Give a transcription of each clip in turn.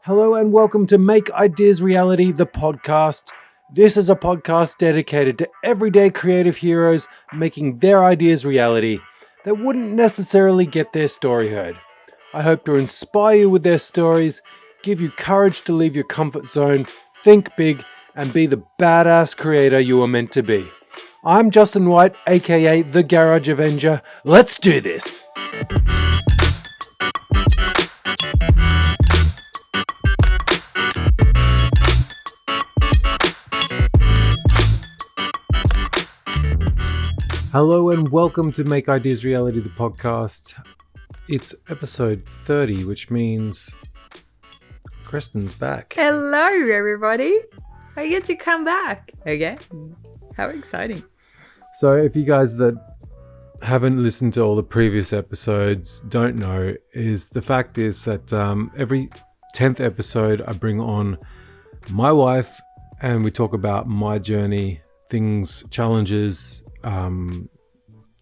Hello and welcome to Make Ideas Reality, the podcast. This is a podcast dedicated to everyday creative heroes making their ideas reality that wouldn't necessarily get their story heard. I hope to inspire you with their stories, give you courage to leave your comfort zone, think big, and be the badass creator you are meant to be. I'm Justin White, aka the Garage Avenger. Let's do this! Hello and welcome to Make Ideas Reality, the podcast. It's episode 30, which means Kristin's back. Hello, everybody. I get to come back again. How exciting. So if you guys that haven't listened to all the previous episodes don't know, is the fact is that every 10th episode I bring on my wife and we talk about my journey, things, challenges,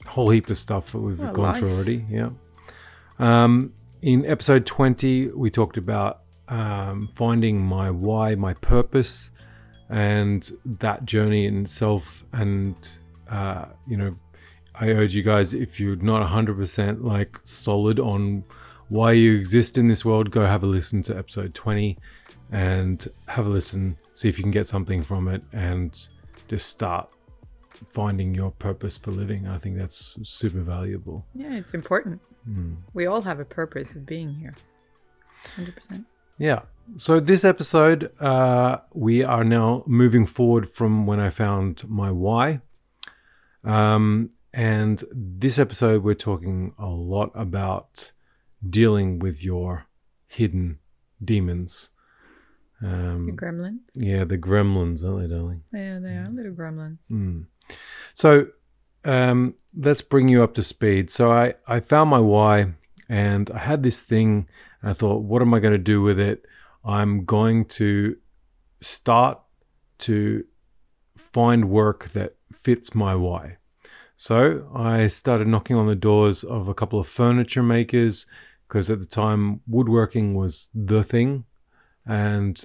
whole heap of stuff that we've gone through already. Yeah. In episode 20, we talked about finding my why, my purpose, and that journey in itself. And I urge you guys, if you're not 100% like solid on why you exist in this world, go have a listen to episode 20 and have a listen, see if you can get something from it, and just start finding your purpose for living. I think that's super valuable. Yeah, it's important. We all have a purpose of being here. 100%. Yeah. So this episode, we are now moving forward from when I found my why. And this episode, we're talking a lot about dealing with your hidden demons. The gremlins? Yeah, the gremlins, aren't they, darling? Yeah, they are little gremlins. So let's bring you up to speed. So I found my why and I had this thing and I thought, what am I going to do with it? I'm going to start to find work that fits my why. So I started knocking on the doors of a couple of furniture makers because at the time woodworking was the thing. And,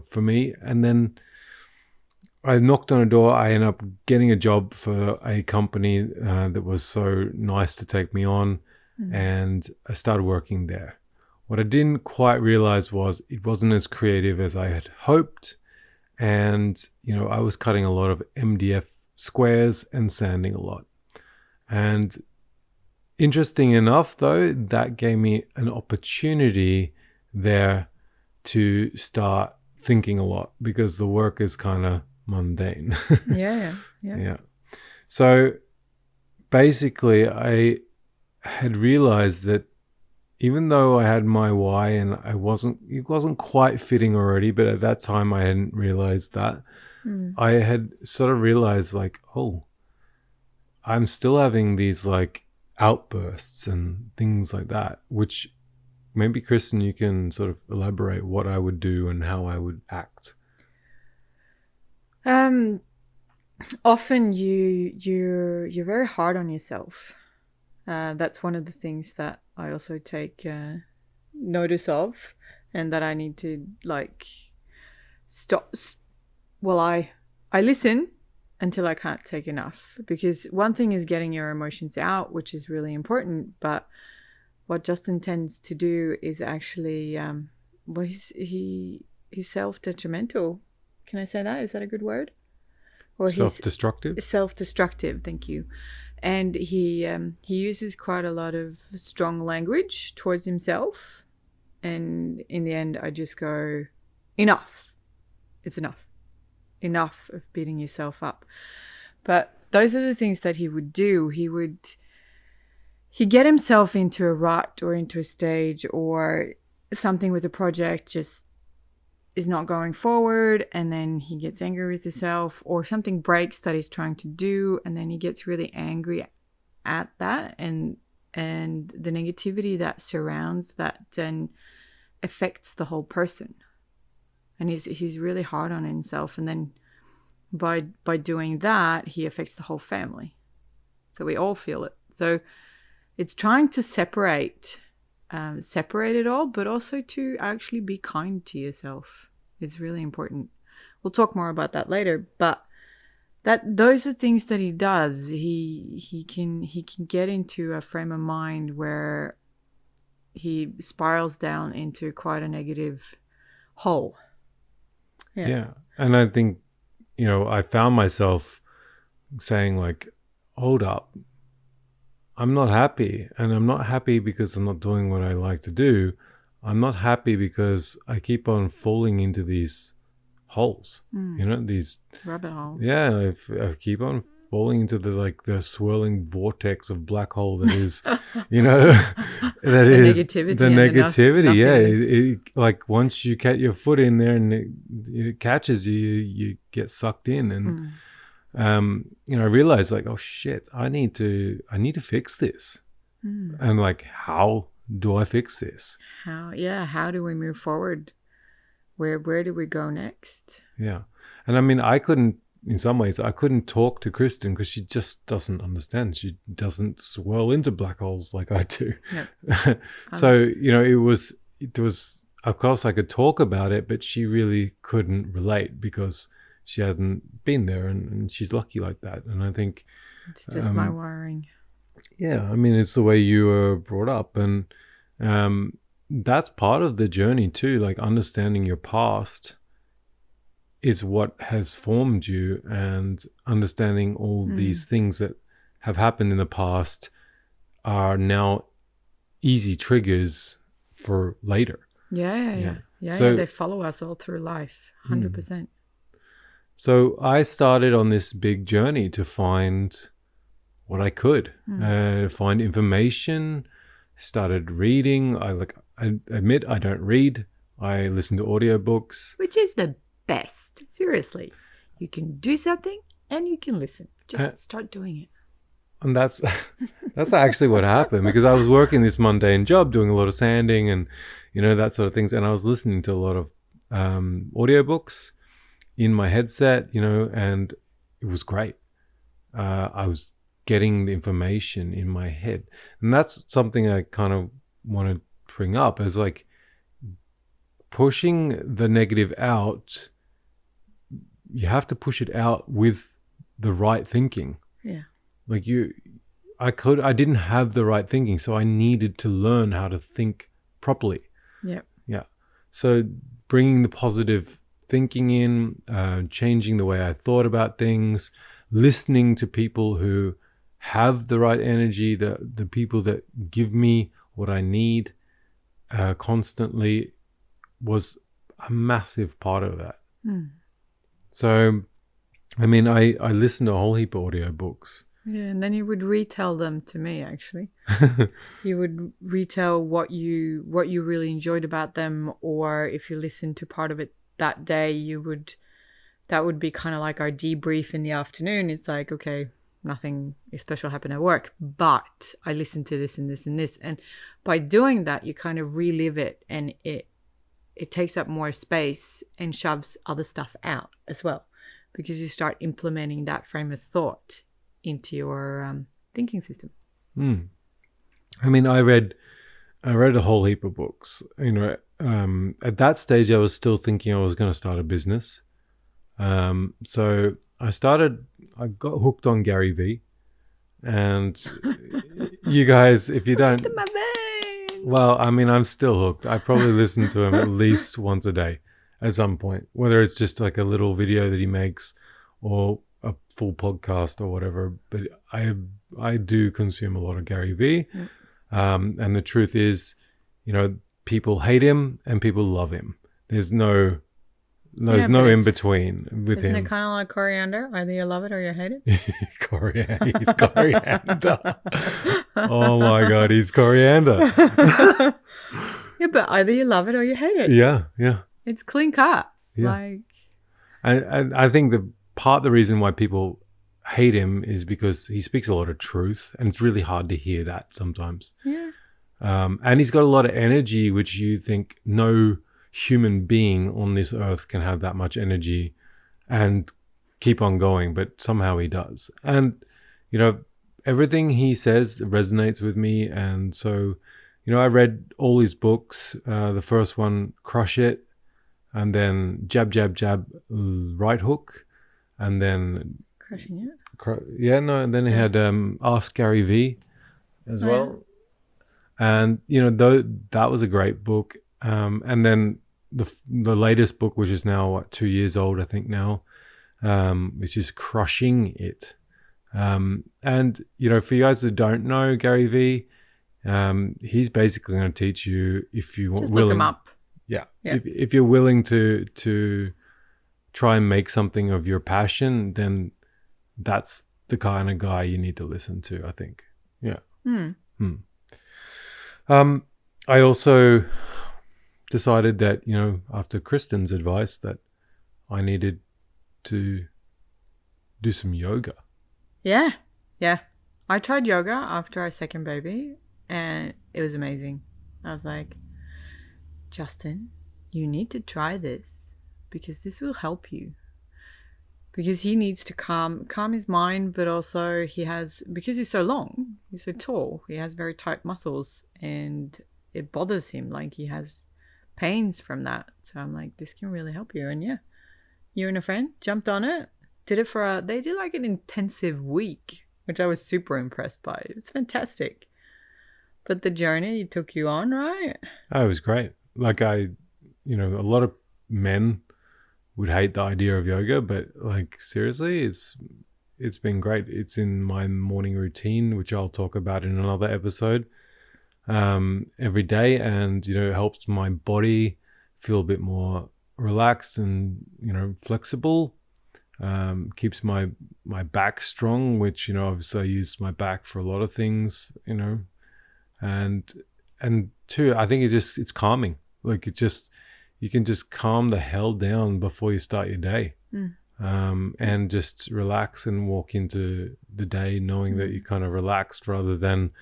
for me, and then I knocked on a door. I ended up getting a job for a company that was so nice to take me on, and I started working there. What I didn't quite realize was it wasn't as creative as I had hoped, and I was cutting a lot of MDF squares and sanding a lot. And interesting enough, though, that gave me an opportunity there to start thinking a lot because the work is kind of mundane. Yeah. So basically I had realized that even though I had my why and it wasn't quite fitting already, but at that time I hadn't realized that. I had sort of realized like, oh, I'm still having these like outbursts and things like that, which maybe Kristin, you can sort of elaborate what I would do and how I would act. Often you're very hard on yourself. That's one of the things that I also take notice of, and that I need to like stop. Well, I listen until I can't take enough, because one thing is getting your emotions out, which is really important, but what Justin tends to do is actually, he's self-detrimental. Can I say that? Is that a good word? Or self-destructive? Self-destructive, thank you. And he uses quite a lot of strong language towards himself. And in the end, I just go, enough. It's enough. Enough of beating yourself up. But those are the things that he would do. He'd get himself into a rut or into a stage or something with a project just is not going forward, and then he gets angry with himself, or something breaks that he's trying to do, and then he gets really angry at that, and the negativity that surrounds that then affects the whole person. And he's really hard on himself, and then by doing that, he affects the whole family. So we all feel it. So it's trying to separate separate it all, but also to actually be kind to yourself. It's really important. We'll talk more about that later, but those are things that he does. He can get into a frame of mind where he spirals down into quite a negative hole. Yeah. And I think, I found myself saying like, hold up, I'm not happy. And I'm not happy because I'm not doing what I like to do. I'm not happy because I keep on falling into these holes, these rabbit holes. Yeah, I keep on falling into the swirling vortex of black hole that is, that is negativity the and negativity. It, like once you get your foot in there and it catches you, you get sucked in, and I realized like, oh shit, I need to fix this, and like, how do I fix this? How do we move forward? Where do we go next? Yeah. And I mean, in some ways, I couldn't talk to Kristin because she just doesn't understand. She doesn't swirl into black holes like I do. Yep. So, it was, of course I could talk about it, but she really couldn't relate because she hadn't been there, and she's lucky like that. And I think it's just my wiring. Yeah. I mean, it's the way you were brought up, and, that's part of the journey too. Like understanding your past is what has formed you, and understanding all these things that have happened in the past are now easy triggers for later. Yeah. So they follow us all through life, 100%. So I started on this big journey to find what I could, find information. Started reading. I admit I don't read. I listen to audiobooks. Which is the best. Seriously. You can do something and you can listen. Just start doing it. And that's actually what happened, because I was working this mundane job, doing a lot of sanding and, that sort of things. And I was listening to a lot of audiobooks in my headset, and it was great. I was getting the information in my head. And that's something I kind of want to bring up, as like pushing the negative out. You have to push it out with the right thinking. Yeah. Like I didn't have the right thinking, so I needed to learn how to think properly. Yeah. Yeah. So bringing the positive thinking in, changing the way I thought about things, listening to people who have the right energy, the people that give me what I need constantly, was a massive part of that. So, I mean, I listened to a whole heap of audiobooks. Yeah, and then you would retell them to me, actually. You would retell what you really enjoyed about them, or if you listened to part of it that day, that would be kind of like our debrief in the afternoon. It's like, okay, nothing special happened at work, but I listened to this and this and this. And by doing that, you kind of relive it, and it takes up more space and shoves other stuff out as well, because you start implementing that frame of thought into your thinking system. I mean, I read a whole heap of books. At that stage, I was still thinking I was going to start a business. So I got hooked on Gary Vee, and you guys, if you don't, well, I mean, I'm still hooked. I probably listen to him at least once a day at some point, whether it's just like a little video that he makes or a full podcast or whatever. But I do consume a lot of Gary Vee. And the truth is, people hate him and people love him. There's no in between with Isn't him. Isn't it kind of like coriander? Either you love it or you hate it. He's coriander. Oh my God, he's coriander. Yeah, but either you love it or you hate it. Yeah. It's clean cut. Yeah. And I think the reason why people hate him is because he speaks a lot of truth, and it's really hard to hear that sometimes. Yeah. And he's got a lot of energy, which you think no human being on this earth can have that much energy and keep on going, but somehow he does. And everything he says resonates with me, and so I read all his books. The first one, Crush It, and then Jab, Jab, Jab, Right Hook, and then Crushing It. And then he had Ask Gary V as well. And that was a great book. And then the latest book, which is now 2 years old, I think now, which is Crushing It. And for you guys that don't know Gary V, he's basically going to teach you, if you want, Just look him up. Yeah. If you're willing to try and make something of your passion, then that's the kind of guy you need to listen to, I think. Yeah. I also decided that, after Kristin's advice, that I needed to do some yoga. Yeah. I tried yoga after our second baby, and it was amazing. I was like, Justin, you need to try this because this will help you. Because he needs to calm his mind, but also because he's so long, he's so tall, he has very tight muscles, and it bothers him. Like, he has pains from that. So I'm like, this can really help you. And you and a friend jumped on it, did it they did like an intensive week, which I was super impressed by. It's fantastic. But the journey it took you on, right? Oh, it was great. Like a lot of men would hate the idea of yoga, but like, seriously, it's been great. It's in my morning routine, which I'll talk about in another episode, every day. And, it helps my body feel a bit more relaxed and, flexible. Keeps my back strong, which, obviously I use my back for a lot of things, and two, I think it's calming. Like, you can just calm the hell down before you start your day, and just relax and walk into the day knowing that you're kind of relaxed, rather than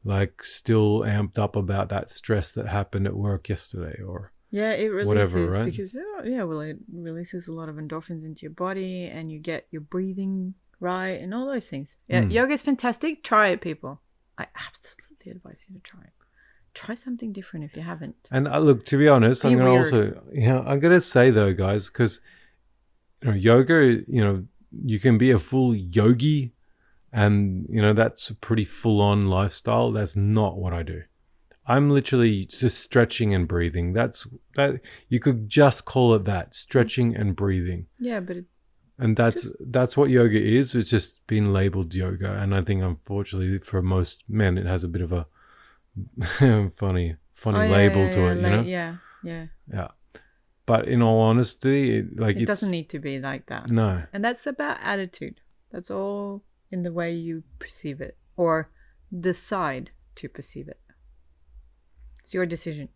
like still amped up about that stress that happened at work yesterday or it releases whatever, right? Because it releases a lot of endorphins into your body, and you get your breathing right and all those things. Yoga is fantastic. Try it, people. I absolutely advise you to try it. Try something different if you haven't. And look, to be honest, I'm going to say though, guys, because yoga, you can be a full yogi, and that's a pretty full-on lifestyle. That's not what I do. I'm literally just stretching and breathing. That you could just call it that, stretching and breathing. Yeah, but that's what yoga is. It's just been labeled yoga, and I think unfortunately for most men, it has a bit of a funny label to it, Yeah. But in all honesty, it doesn't need to be like that. No. And that's about attitude. That's all in the way you perceive it or decide to perceive it. It's your decision.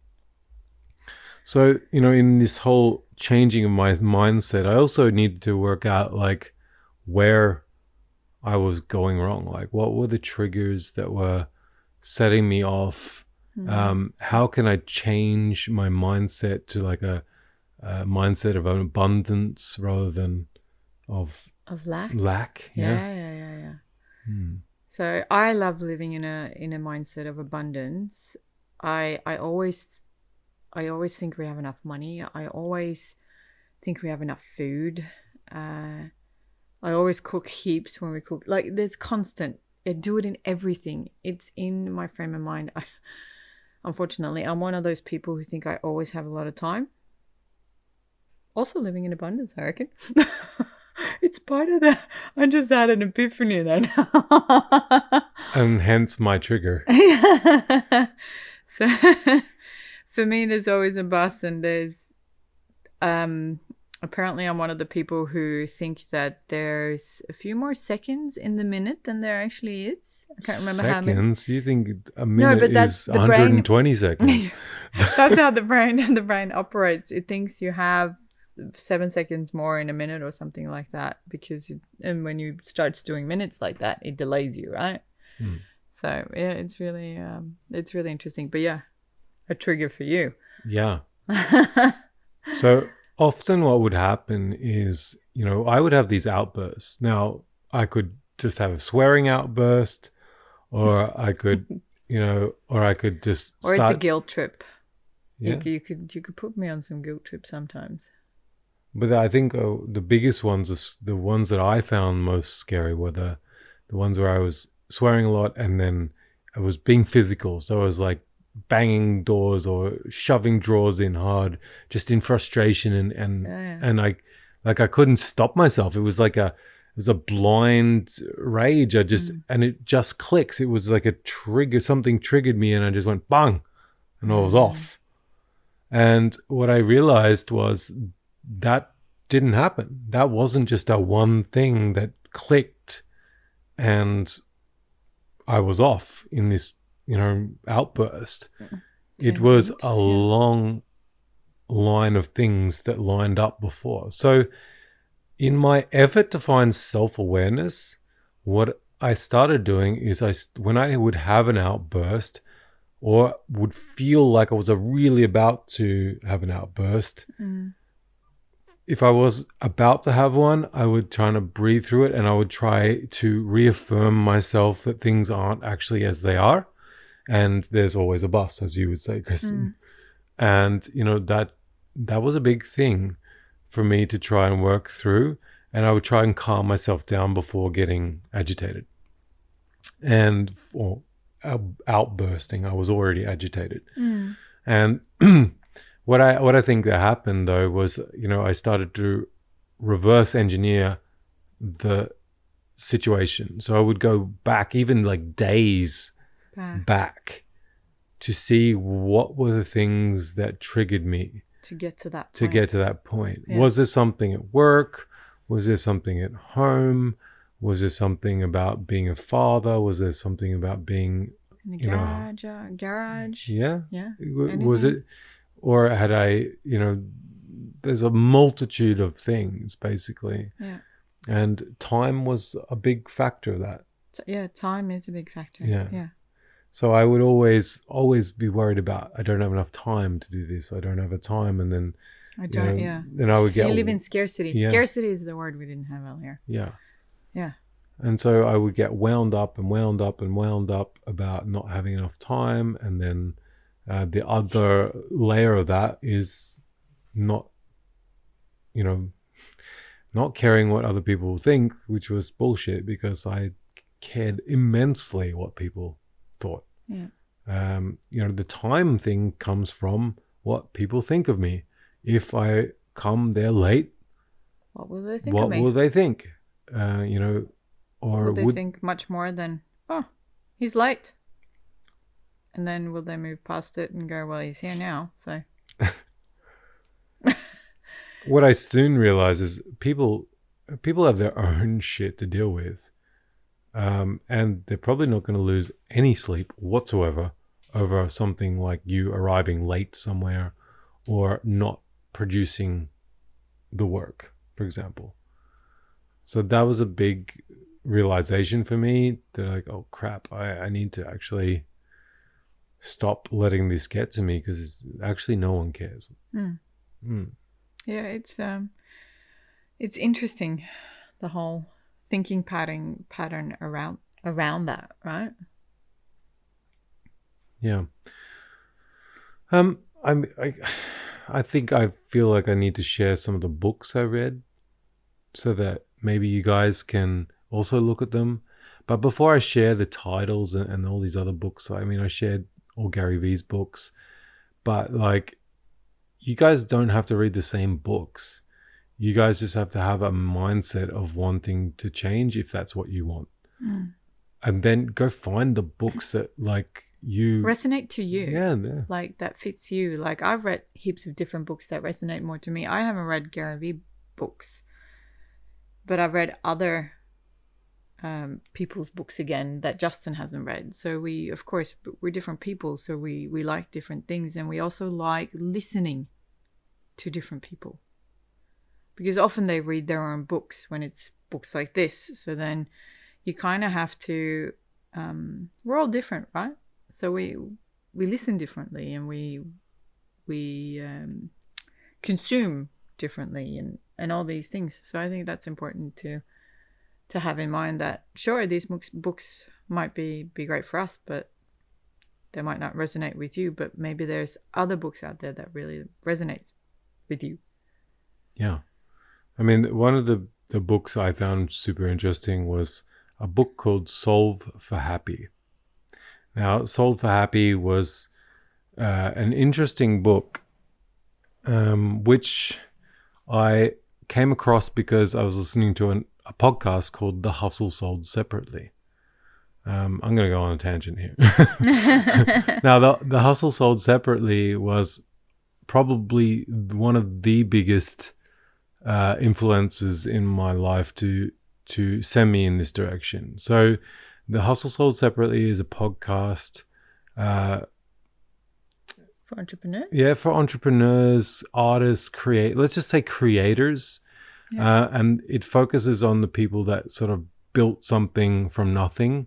So, in this whole changing of my mindset, I also needed to work out like where I was going wrong. Like, what were the triggers that were setting me off? How can I change my mindset to like a mindset of abundance rather than of lack? Yeah. So I love living in a mindset of abundance. I always think we have enough money. I always think we have enough food. I always cook heaps when we cook. Like, there's constant. I do it in everything. It's in my frame of mind. Unfortunately, I'm one of those people who think I always have a lot of time. Also living in abundance, I reckon. It's part of that. I just had an epiphany then. And hence my trigger. So for me, there's always a bus, and there's apparently I'm one of the people who think that there's a few more seconds in the minute than there actually is. I can't remember how many. Seconds? You think a minute is 120 seconds? That's how the brain operates. It thinks you have 7 seconds more in a minute or something like that, and when you start doing minutes like that, it delays you, right? So yeah, it's really interesting. But yeah, a trigger for you. Yeah. So often what would happen is, I would have these outbursts. Now, I could just have a swearing outburst, or I could, or I could just Or start. it's a guilt trip. Yeah. You could put me on some guilt trip sometimes. But I think the biggest ones, the ones that I found most scary were the ones where I was swearing a lot and then I was being physical. So I was like banging doors or shoving drawers in hard, just in frustration and I couldn't stop myself. It was like a blind rage. And it just clicks. It was like a trigger. Something triggered me and I just went bang, and I was off. And what I realized was that didn't happen. That wasn't just a one thing that clicked and I was off in this, outburst. It was a long line of things that lined up before. So in my effort to find self-awareness, what I started doing is when I would have an outburst or would feel like I was really about to have an outburst, if I was about to have one, I would try to breathe through it and I would try to reaffirm myself that things aren't actually as they are. And there's always a bus, as you would say, Kristin. And, that was a big thing for me to try and work through. And I would try and calm myself down before getting agitated. And for outbursting, I was already agitated. And what I think that happened though was, I started to reverse engineer the situation. So I would go back, even like days back, to see what were the things that triggered me to get to that point. Yeah. Was there something at work? Was there something at home? Was there something about being a father? Was there something about being in the garage? Yeah. Was Anything. it, or had I, there's a multitude of things basically. Yeah. And time was a big factor of that. Time is a big factor. Yeah. So I would always be worried about, I don't have enough time to do this. I don't have a time. And then I don't, then I would you live in scarcity. Yeah. Scarcity is the word we didn't have earlier. Yeah. Yeah. And so I would get wound up about not having enough time. And then the other layer of that is not caring what other people think, which was bullshit because I cared immensely what people thought. Yeah. The time thing comes from what people think of me. If I come there late, what will they think of me? What will they think? Or will they think much more than, oh, he's late? And then will they move past it and go, well, he's here now, so. What I soon realized is people have their own shit to deal with. And they're probably not going to lose any sleep whatsoever over something like you arriving late somewhere or not producing the work, for example. So that was a big realization for me that like, oh crap, I need to actually stop letting this get to me because actually no one cares. Yeah, it's interesting, the whole thinking pattern around that, right? Yeah. I think I feel like I need to share some of the books I read so that maybe you guys can also look at them. But before I share the titles and all these other books, I shared all Gary Vee's books, but like, you guys don't have to read the same books. You guys just have to have a mindset of wanting to change if that's what you want. And then go find the books that like you resonate to you. Yeah. Like that fits you. Like I've read heaps of different books that resonate more to me. I haven't read Gary Vee books, but I've read other people's books again that Justin hasn't read. So we're different people. So we like different things, and we also like listening to different people. Because often they read their own books when it's books like this. So then you kind of have to, we're all different, right? So we listen differently and we consume differently and all these things. So I think that's important to have in mind that, sure, these books might be great for us, but they might not resonate with you, but maybe there's other books out there that really resonates with you. Yeah. I mean, one of the books I found super interesting was a book called Solve for Happy. Now, Solve for Happy was an interesting book, which I came across because I was listening to a podcast called The Hustle Sold Separately. I'm going to go on a tangent here. Now, the Hustle Sold Separately was probably one of the biggest influences in my life to send me in this direction. So The Hustle Sold Separately is a podcast For entrepreneurs? Yeah, for entrepreneurs, artists, let's just say creators. Yeah. And it focuses on the people that sort of built something from nothing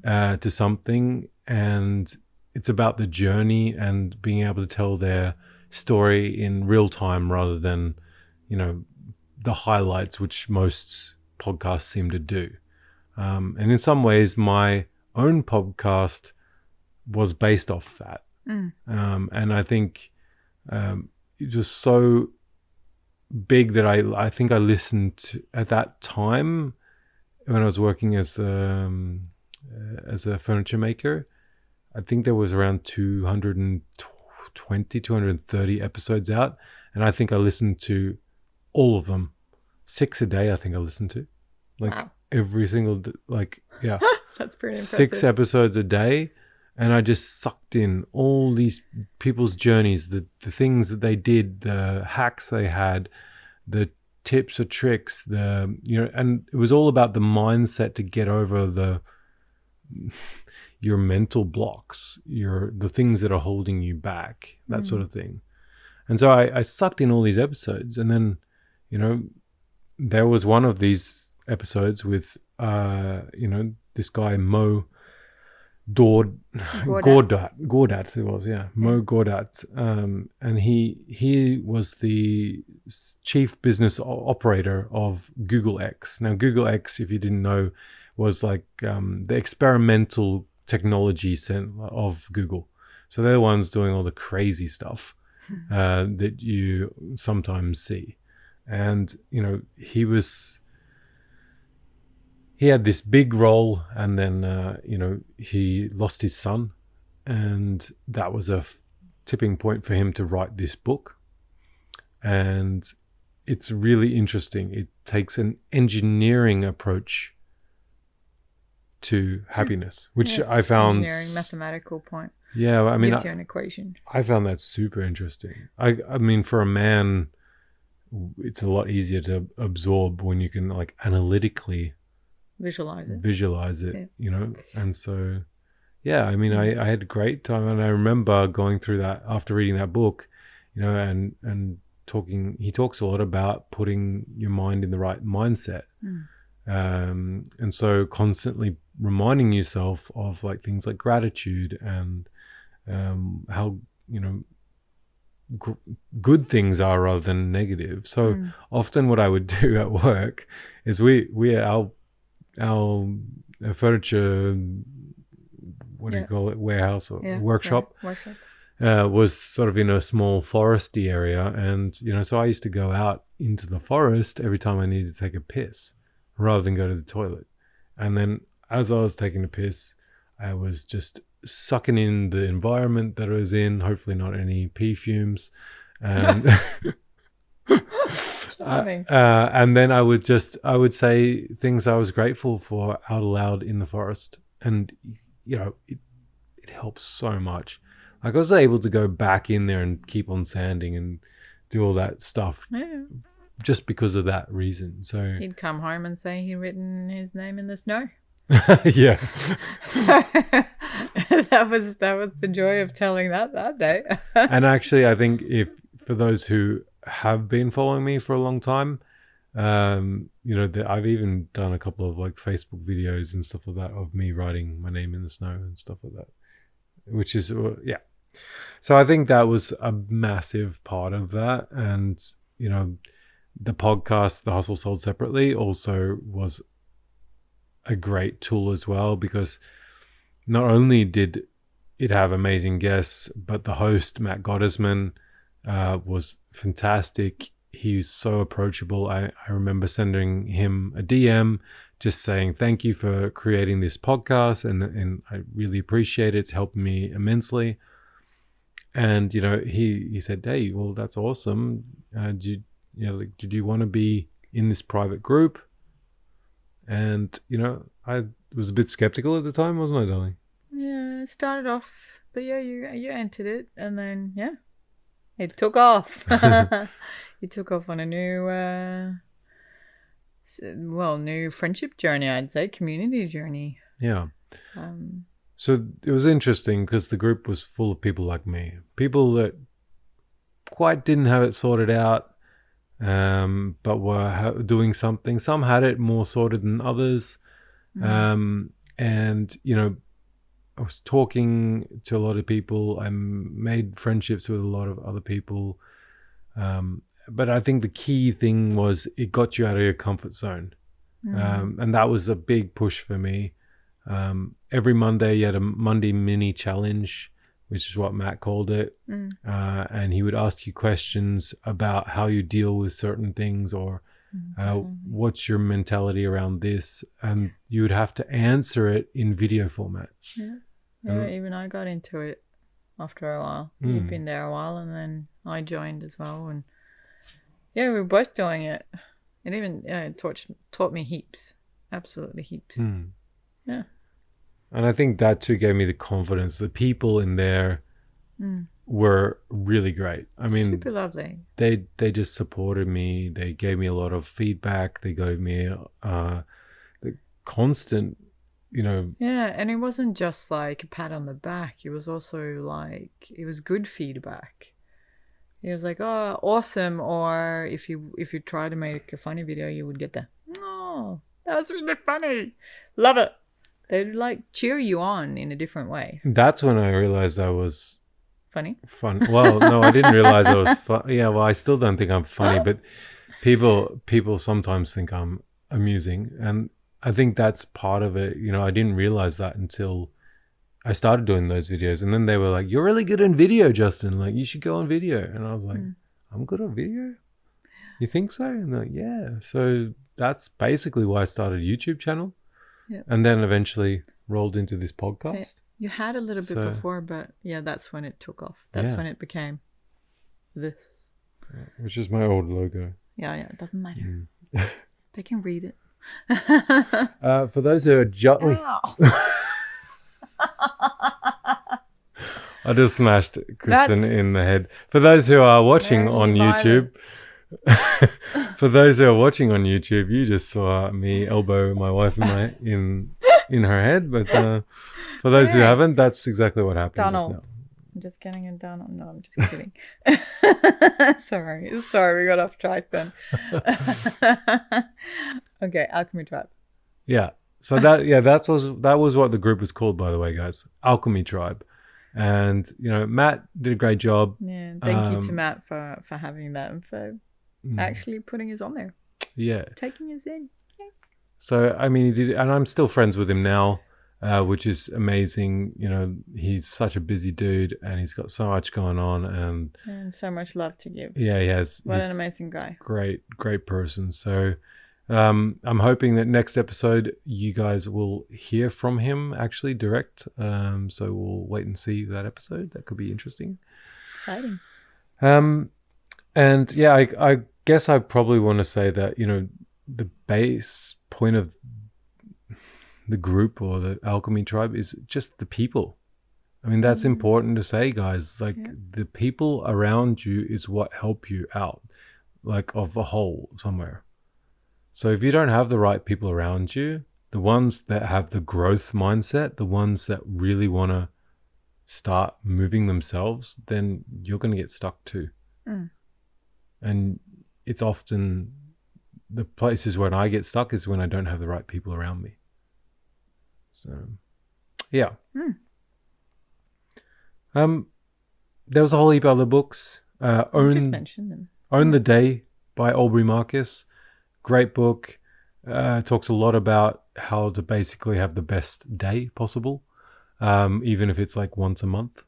to something. And it's about the journey and being able to tell their story in real time rather than, the highlights, which most podcasts seem to do. And in some ways, my own podcast was based off that. And I think it was so big that I think I listened to, at that time when I was working as a furniture maker. I think there was around 220, 230 episodes out. And I think I listened to all of them. 6 a day, I think I listened to. Wow. Every single, yeah. That's pretty impressive. 6 episodes a day. And I just sucked in all these people's journeys, the things that they did, the hacks they had, the tips or tricks, and it was all about the mindset to get over your mental blocks, the things that are holding you back, that sort of thing. And so I sucked in all these episodes, and then, there was one of these episodes with, this guy Mo Gordat it was, yeah. Mo Gordat. And he was the chief business operator of Google X. Now, Google X, if you didn't know, was like the experimental technology center of Google. So they're the ones doing all the crazy stuff that you sometimes see. And, he had this big role, and then, he lost his son, and that was a tipping point for him to write this book. And it's really interesting. It takes an engineering approach to happiness, which I found... Engineering, mathematical point. Yeah, I mean... Gives you an equation. I found that super interesting. I mean, for a man, it's a lot easier to absorb when you can, analytically... visualize it, and so I mean I had a great time, and I remember going through that after reading that book, and he talks a lot about putting your mind in the right mindset, and so constantly reminding yourself of things like gratitude and how good things are rather than negative. So often what I would do at work is our furniture, what do you call it, warehouse or workshop, was sort of in a small foresty area. And, so I used to go out into the forest every time I needed to take a piss rather than go to the toilet. And then as I was taking a piss, I was just sucking in the environment that I was in, hopefully not any pee fumes. And... and then I would say things I was grateful for out loud in the forest, and it helps so much. I was able to go back in there and keep on sanding and do all that stuff just because of that reason. So he'd come home and say he'd written his name in the snow. Yeah. So that was the joy of telling that day. And actually, I think for those who have been following me for a long time, I've even done a couple of Facebook videos and stuff like that of me writing my name in the snow and stuff like that, which is so I think that was a massive part of that. And the podcast, The Hustle Sold Separately, also was a great tool as well, because not only did it'd have amazing guests, but the host, Matt Gottesman, was fantastic. He was so approachable. I remember sending him a DM just saying thank you for creating this podcast, and I really appreciate it. It's helped me immensely. And he said, "Hey, well, that's awesome. Did you want to be in this private group?" And I was a bit skeptical at the time, wasn't I, darling? Yeah, it started off, but yeah, you entered it, and then it took off. It took off on a new friendship journey, I'd say, community journey. Yeah. So it was interesting because the group was full of people like me, people that quite didn't have it sorted out, but were doing something. Some had it more sorted than others. And, I was talking to a lot of people. I made friendships with a lot of other people. But I think the key thing was it got you out of your comfort zone. And that was a big push for me. Every Monday you had a Monday mini challenge, which is what Matt called it. And he would ask you questions about how you deal with certain things, or what's your mentality around this, and you would have to answer it in video format. Even I got into it after a while. You'd been there a while, and then I joined as well, and we were both doing it. It even taught me heaps, absolutely heaps. Yeah. And I think that too gave me the confidence. The people in there were really great. I mean, super lovely. They just supported me. They gave me a lot of feedback. They gave me the constant, Yeah, and it wasn't just like a pat on the back. It was also like, it was good feedback. It was like, "Oh, awesome," or if you try to make a funny video, you would get the, "Oh, that was really funny. Love it." They'd like cheer you on in a different way. That's when I realized I was funny. Well, no, I didn't realize I was fun. Yeah, well, I still don't think I'm funny, but people sometimes think I'm amusing, and I think that's part of it. I didn't realize that until I started doing those videos, and then they were like, "You're really good in video, Justin. Like, you should go on video." And I was like, "I'm good on video? You think so?" And they're like, "Yeah." So that's basically why I started a YouTube channel. Yep. And then eventually rolled into this podcast. You had a little bit before, but that's when it took off. That's when it became this. Which is my old logo. Yeah, it doesn't matter. They can read it. For those who are I just smashed Kristin in the head. For those who are watching on YouTube, you just saw me elbow my wife in her head. But for those who haven't, that's exactly what happened just now. I'm just getting it done. No, I'm just kidding. Sorry, we got off track then. Okay, Alchemy Tribe. Yeah. So that was what the group was called, by the way, guys. Alchemy Tribe. And Matt did a great job. Yeah, thank you to Matt for having that and for actually putting us on there. Yeah. Taking us in. Yeah. So I mean, he did, and I'm still friends with him now, which is amazing. He's such a busy dude, and he's got so much going on, and so much love to give. Yeah, he has. What an amazing guy. Great person. So I'm hoping that next episode you guys will hear from him actually direct. So we'll wait and see that episode. That could be interesting. Exciting. And yeah, I guess I probably want to say that, the base point of the group or the Alchemy Tribe is just the people. I mean, that's important to say, guys. Like, the people around you is what help you out, like, of a whole somewhere. So if you don't have the right people around you, the ones that have the growth mindset, the ones that really want to start moving themselves, then you're going to get stuck too. And it's often the places where I get stuck is when I don't have the right people around me. So, yeah. There was a whole heap of other books. Just mention them. Own the Day by Aubrey Marcus. Great book. Talks a lot about how to basically have the best day possible. even if it's like once a month.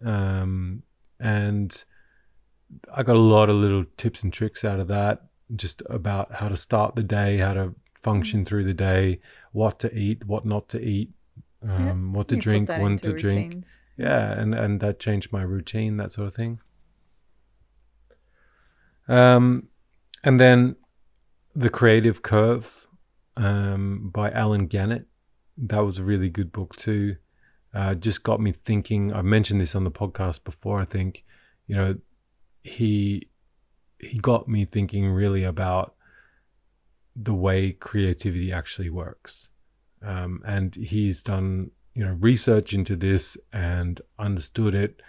And I got a lot of little tips and tricks out of that, just about how to start the day, how to function through the day, what to eat, what not to eat, what to drink, when to drink. Routines. Yeah, and that changed my routine, that sort of thing. And then The Creative Curve by Alan Gannett. That was a really good book too. Just got me thinking. I mentioned this on the podcast before, I think. You know, he got me thinking really about the way creativity actually works. And he's done, research into this and understood it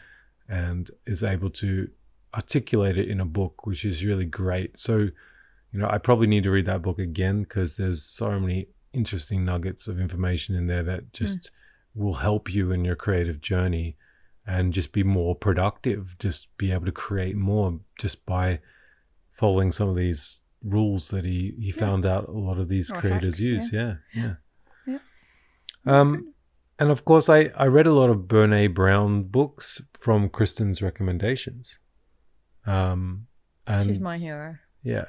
and is able to articulate it in a book, which is really great. So, I probably need to read that book again because there's so many interesting nuggets of information in there that just will help you in your creative journey and just be more productive, just be able to create more just by following some of these rules that he found out a lot of these creators hacks, use. Yeah. Good. And of course, I read a lot of Brené Brown books from Kristin's recommendations. And She's my hero. yeah.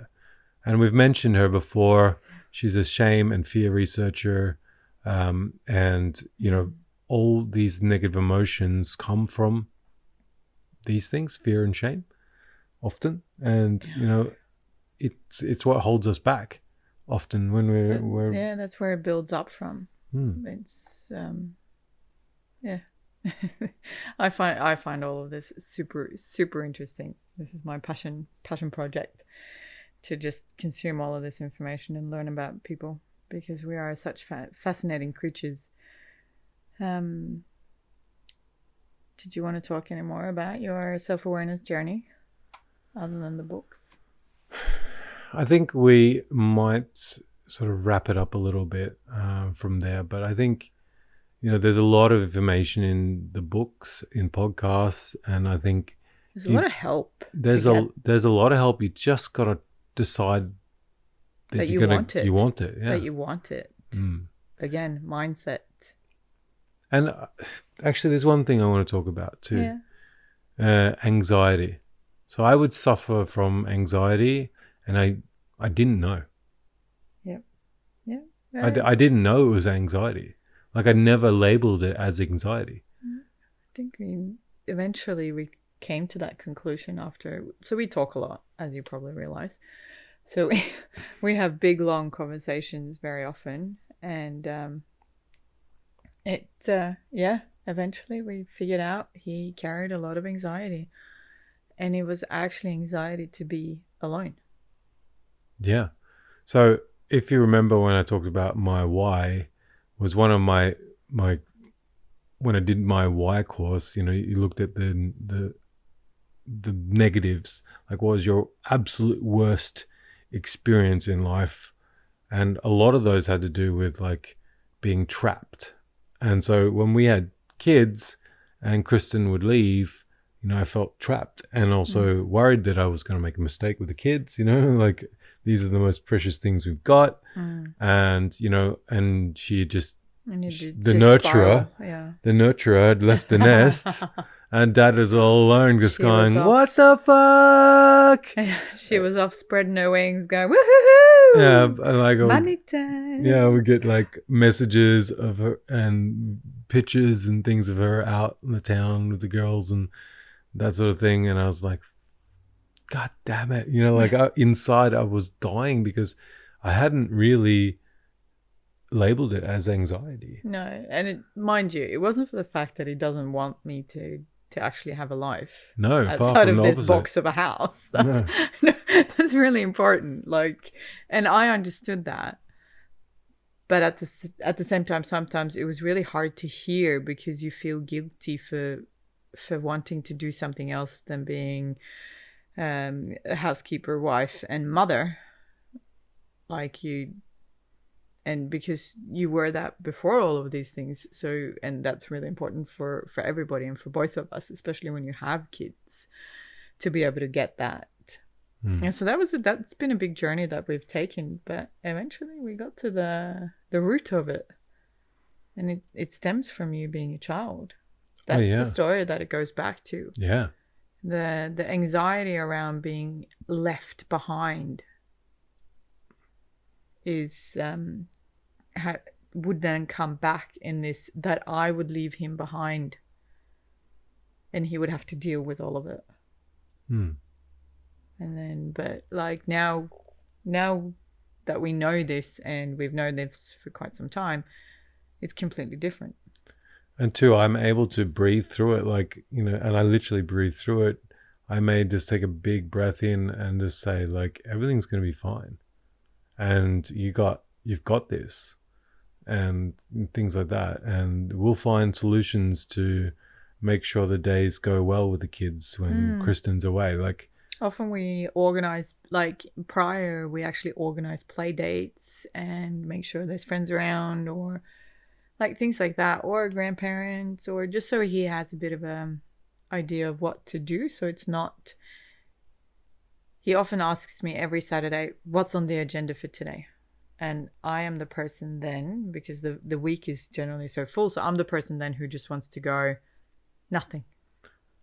And we've mentioned her before. She's a shame and fear researcher. And, all these negative emotions come from these things, fear and shame, often. And, it's what holds us back often when we're Yeah, that's where it builds up from. It's, I find all of this super, super interesting. This is my passion project, to just consume all of this information and learn about people, because we are such fascinating creatures. Did you want to talk any more about your self-awareness journey other than the books? I think we might sort of wrap it up a little bit from there, but I think there's a lot of information in the books, in podcasts, and I think there's a lot of help. There's a lot of help. You just gotta decide that you want it. You want it. Yeah. That you want it. Again, mindset. And actually, there's one thing I want to talk about too. Yeah. Anxiety. So I would suffer from anxiety, and I didn't know. Yep. Yeah. I didn't know it was anxiety. Like, I never labeled it as anxiety. I think eventually we came to that conclusion after. So we talk a lot, as you probably realize. So we have big, long conversations very often, and eventually we figured out he carried a lot of anxiety, and it was actually anxiety to be alone. Yeah. So if you remember when I talked about my why, was one of my when I did my why course, you looked at the negatives, like what was your absolute worst experience in life, and a lot of those had to do with like being trapped. And so when we had kids and Kristin would leave, I felt trapped and also worried that I was going to make a mistake with the kids, like these are the most precious things we've got. And, and she just, the nurturer had left the nest and Dad was all alone just going, what the fuck? She was off spreading her wings going, woohoo! Yeah, and like, mommy time. Yeah, we get like messages of her and pictures and things of her out in the town with the girls and that sort of thing. And I was like, God damn it. Inside I was dying because I hadn't really labeled it as anxiety. No, and mind you, it wasn't for the fact that he doesn't want me to actually have a life. No, outside of this box of a house. That's really important. And I understood that, but at the same time, sometimes it was really hard to hear because you feel guilty for wanting to do something else than being a housekeeper, wife, and mother. And because you were that before all of these things, and that's really important for everybody and for both of us, especially when you have kids, to be able to get that. And so that's been a big journey that we've taken, but eventually we got to the root of it, And it stems from you being a child. That's the story that it goes back to. Yeah. The anxiety around being left behind is would then come back in this, that I would leave him behind and he would have to deal with all of it. And then, but like now that we know this, and we've known this for quite some time, it's completely different. And two, I'm able to breathe through it, like, you know, and I literally breathe through it. I may just take a big breath in and just say, like, everything's going to be fine. And you've got this, and things like that. And we'll find solutions to make sure the days go well with the kids when Kristin's away. Like, often we organize, like prior, we actually organize play dates and make sure there's friends around, or like things like that, or grandparents, or just so he has a bit of a idea of what to do. So it's not, he often asks me every Saturday, what's on the agenda for today? And I am the person then, because the week is generally so full, so I'm the person then who just wants to go, nothing.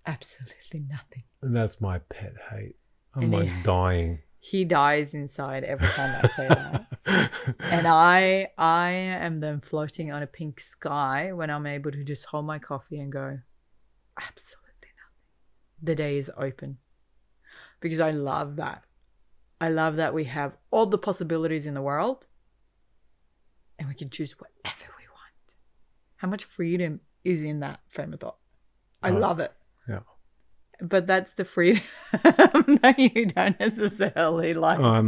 Absolutely nothing. And that's my pet hate. I'm like dying. He dies inside every time I say that. And I am then floating on a pink sky when I'm able to just hold my coffee and go, absolutely nothing. The day is open. Because I love that. I love that we have all the possibilities in the world and we can choose whatever we want. How much freedom is in that frame of thought? I love it. Yeah. But that's the freedom that you don't necessarily like. I'm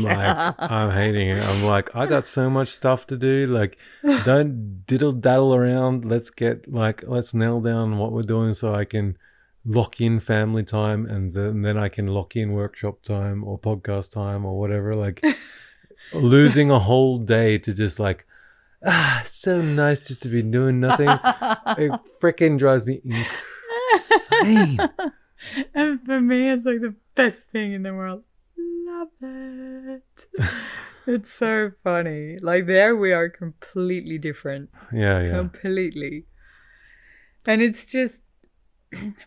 hating it. I'm like, I got so much stuff to do. Like, don't diddle daddle around. Let's nail down what we're doing so I can lock in family time, and then I can lock in workshop time or podcast time or whatever. Like, losing a whole day to just like, it's so nice just to be doing nothing. It freaking drives me insane. And for me, it's like the best thing in the world. Love it. It's so funny. Like, there we are completely different. Yeah. Completely. And it's just,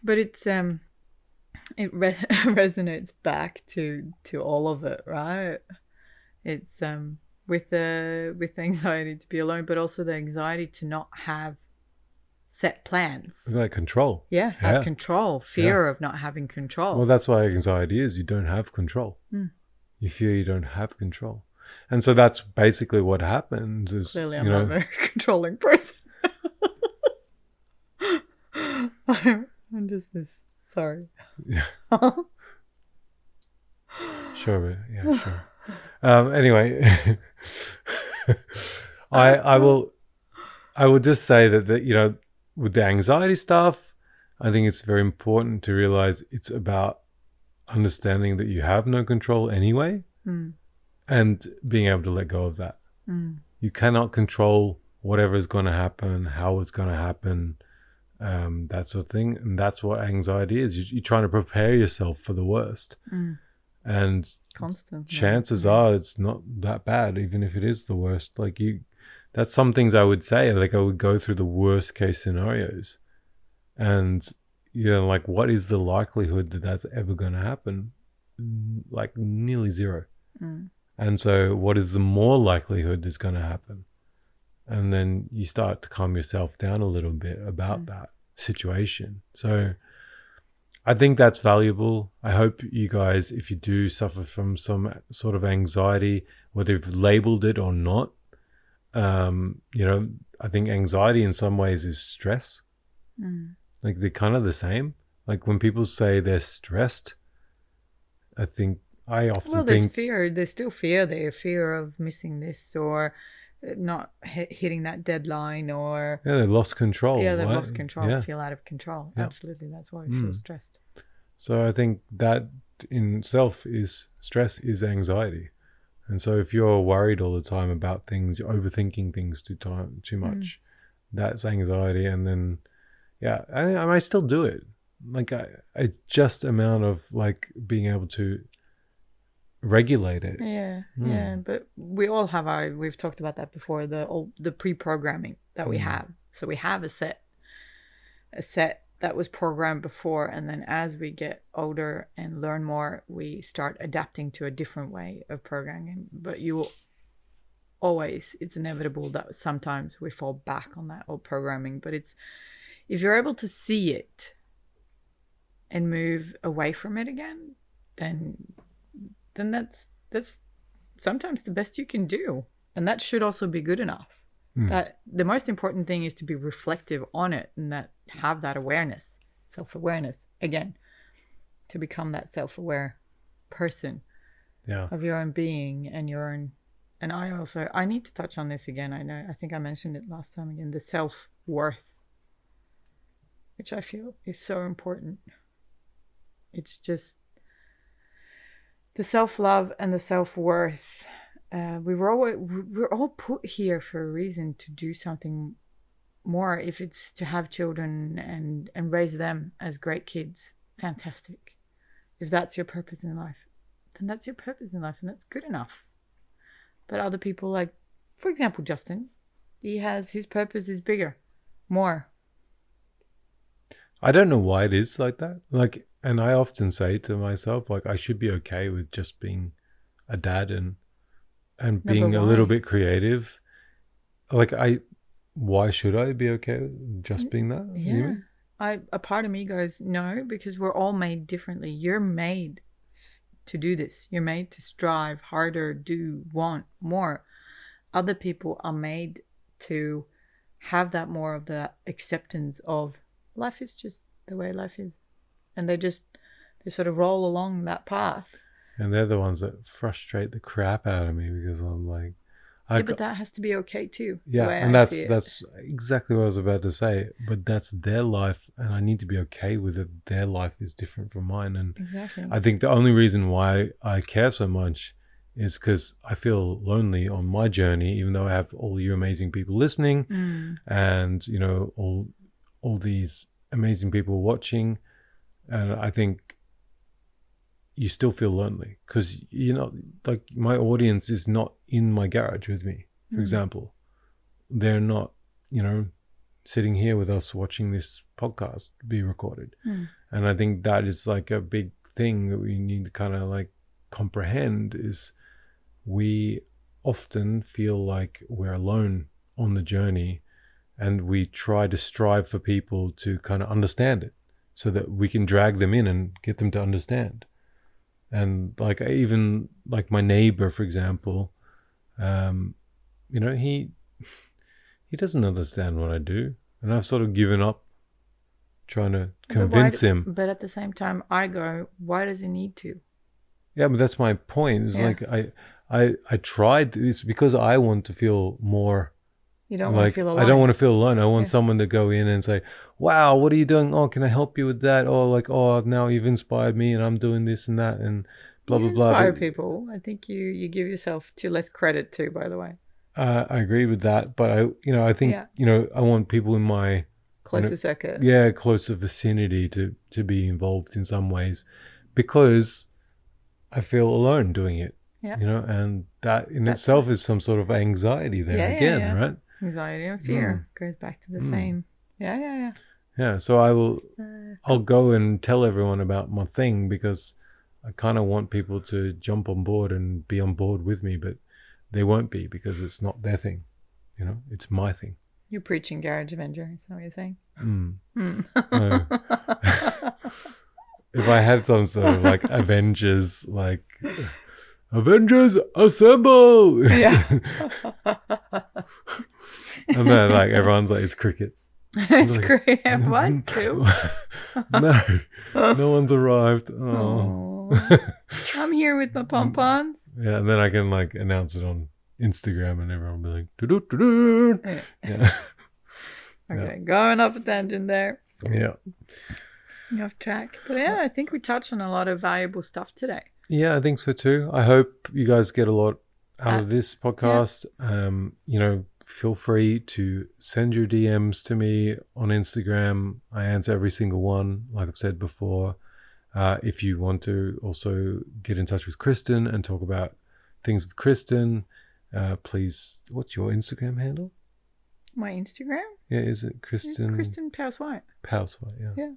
but it's it resonates back to all of it, right? It's with anxiety to be alone, but also the anxiety to not have set plans. Like control. Yeah, have control. Fear of not having control. Well, that's why anxiety is. You don't have control. You fear you don't have control. And so that's basically what happens. Is, clearly, I'm not a very controlling person. I'm just this. Sorry. Yeah. Sure. Anyway, I will just say that you know, with the anxiety stuff, I think it's very important to realize it's about understanding that you have no control anyway, and being able to let go of that. You cannot control whatever is going to happen, how it's going to happen, that sort of thing. And that's what anxiety is. You're trying to prepare yourself for the worst. And constant chances are it's not that bad, even if it is the worst. Like, that's some things I would say. Like, I would go through the worst case scenarios, and you know, like, what is the likelihood that that's ever going to happen? Like, nearly zero. And so what is the more likelihood that's going to happen? And then you start to calm yourself down a little bit about that situation. So I think that's valuable. I hope you guys, if you do suffer from some sort of anxiety, whether you've labeled it or not, you know, I think anxiety in some ways is stress. Like, they're kind of the same. Like, when people say they're stressed, I often there's think, fear. There's still fear there. Fear of missing this, or not hitting that deadline, or they lost control. Yeah, they've right? lost control. Feel out of control. Yeah. Absolutely, that's why we feel stressed. So I think that in itself is stress, is anxiety. And so if you're worried all the time about things, you're overthinking things too much, that's anxiety. And then, I still do it. Like, it's just amount of like being able to regulate it. Yeah. But we all have we've talked about that before, the pre-programming that we have. So we have a set that was programmed before, and then as we get older and learn more, we start adapting to a different way of programming. But you will always, it's inevitable that sometimes we fall back on that old programming. But it's, if you're able to see it and move away from it again, then that's sometimes the best you can do. And that should also be good enough. That the most important thing is to be reflective on it, and that have that awareness, self-awareness, again, to become that self-aware person of your own being and your own. And I need to touch on this again. I think I mentioned it last time again, the self-worth, which I feel is so important. It's just the self-love and the self-worth. We're all put here for a reason to do something more. If it's to have children and raise them as great kids, fantastic. If that's your purpose in life, then that's your purpose in life, and that's good enough. But other people, like, for example, Justin, his purpose is bigger, more. I don't know why it is like that. Like, and I often say to myself, like, I should be okay with just being a dad and being a little bit creative. Like, why should I be okay with just being that? Yeah. A part of me goes, no, because we're all made differently. You're made to do this. You're made to strive harder, want more. Other people are made to have that more of the acceptance of life is just the way life is. And they sort of roll along that path. And they're the ones that frustrate the crap out of me, because I'm like, but that has to be okay too. Yeah, and that's exactly what I was about to say. But that's their life, and I need to be okay with it. Their life is different from mine, and exactly. I think the only reason why I care so much is because I feel lonely on my journey, even though I have all you amazing people listening, and you know all these amazing people watching, and I think you still feel lonely because, you know, like, my audience is not in my garage with me, for example. They're not, you know, sitting here with us watching this podcast be recorded. And I think that is like a big thing that we need to kind of like comprehend, is we often feel like we're alone on the journey, and we try to strive for people to kind of understand it so that we can drag them in and get them to understand. And like, even like my neighbor, for example, you know, he doesn't understand what I do, and I've sort of given up trying to convince him. But at the same time, I go, why does he need to? Yeah, but that's my point. It's like I tried. It's because I want to feel more. You don't want to feel alone. I don't want to feel alone. I want someone to go in and say, wow, what are you doing? Oh, can I help you with that? Or like, oh, now you've inspired me and I'm doing this and that and blah, blah, blah. Inspire people. I think you give yourself too less credit too, by the way. I agree with that. But I think, I want people in my closer circuit. Yeah, closer vicinity to be involved in some ways, because I feel alone doing it. Yeah. You know, and that in itself is some sort of anxiety there again, right? Anxiety and fear goes back to the same. Yeah. Yeah, so I'll go and tell everyone about my thing, because I kind of want people to jump on board and be on board with me, but they won't be, because it's not their thing. You know, it's my thing. You're preaching Garage Avenger, is that what you're saying? No. If I had some sort of like Avengers, like Avengers assemble! Yeah. And then like everyone's like, it's crickets. It's great. What? Two? No one's arrived. Oh. I'm here with my pom-poms. Yeah, and then I can like announce it on Instagram, and everyone will be like, doo-doo-doo-doo. Yeah. Okay, going off a tangent there. Yeah. Off track. But yeah, I think we touched on a lot of valuable stuff today. Yeah, I think so too. I hope you guys get a lot out of this podcast. Yeah. Feel free to send your DMs to me on Instagram. I answer every single one, like I've said before. If you want to also get in touch with Kristin and talk about things with Kristin, please, what's your Instagram handle? My Instagram? Yeah, is it It's Kristin? Kristin Powers White. Powers White, yeah. Yeah.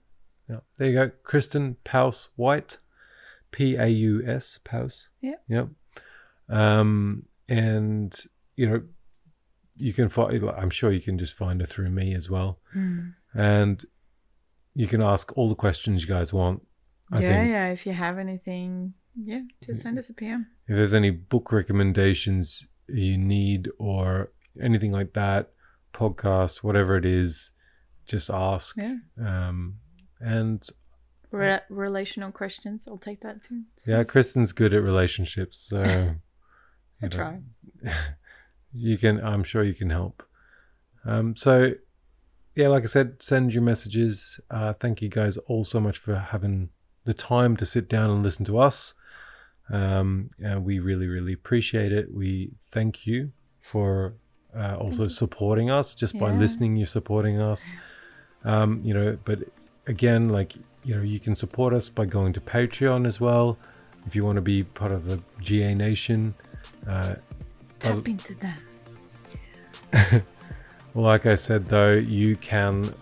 Yeah. There you go. Kristin Powers White. Paus. Powers. Yeah. Yep. And, you know, you can find, I'm sure you can just find her through me as well. And you can ask all the questions you guys want. I think If you have anything, just send us a PM. if there's any book recommendations you need or anything like that, podcast, whatever it is, just ask. Yeah. And Relational questions, I'll take that too. yeah, Kristin's good at relationships, so I try. you can. I'm sure you can help. So yeah, like I said, send your messages. Thank you guys all so much for having the time to sit down and listen to us. And we really, really appreciate it. We thank you for also supporting us. Just by listening, you're supporting us. You know, but again, like, you know, you can support us by going to Patreon as well. If you want to be part of the GA Nation. Tap into that. Well, like I said, though, you can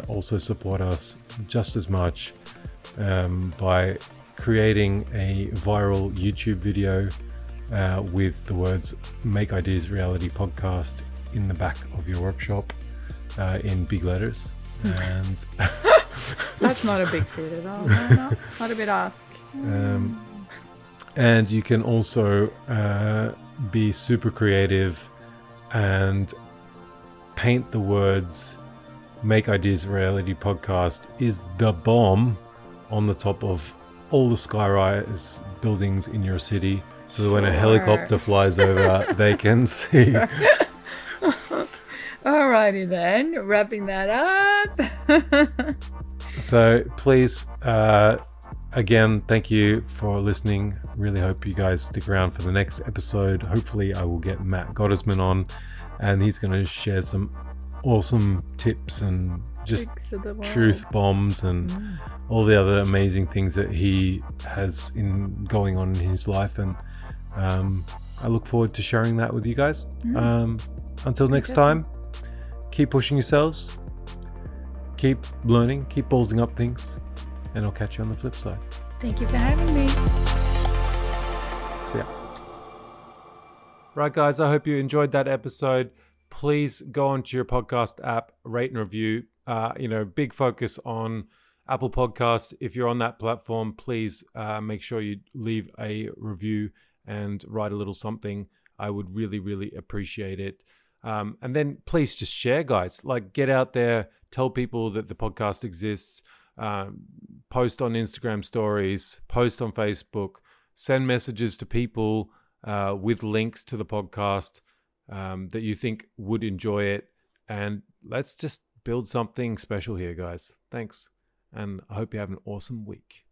also support us just as much by creating a viral YouTube video with the words Make Ideas Reality Podcast in the back of your workshop in big letters. And that's not a big feat at all. No, not a bit ask. And you can also be super creative and paint the words Make Ideas Reality Podcast is the bomb on the top of all the skyrise buildings in your city, so that when a helicopter flies over they can see. Alrighty then, wrapping that up. So please, again, thank you for listening. Really hope you guys stick around for the next episode. Hopefully I will get Matt Gottesman on, and he's going to share some awesome tips and just truth bombs and all the other amazing things that he has going on in his life. And I look forward to sharing that with you guys. Until next time, keep pushing yourselves, keep learning, keep ballsing up things, and I'll catch you on the flip side. Thank you for having me. See ya. Right, guys, I hope you enjoyed that episode. Please go onto your podcast app, rate and review. Big focus on Apple Podcasts. If you're on that platform, please make sure you leave a review and write a little something. I would really, really appreciate it. And then please just share, guys. Like, get out there, tell people that the podcast exists, post on Instagram stories, post on Facebook, send messages to people with links to the podcast that you think would enjoy it. And let's just build something special here, guys. Thanks. And I hope you have an awesome week.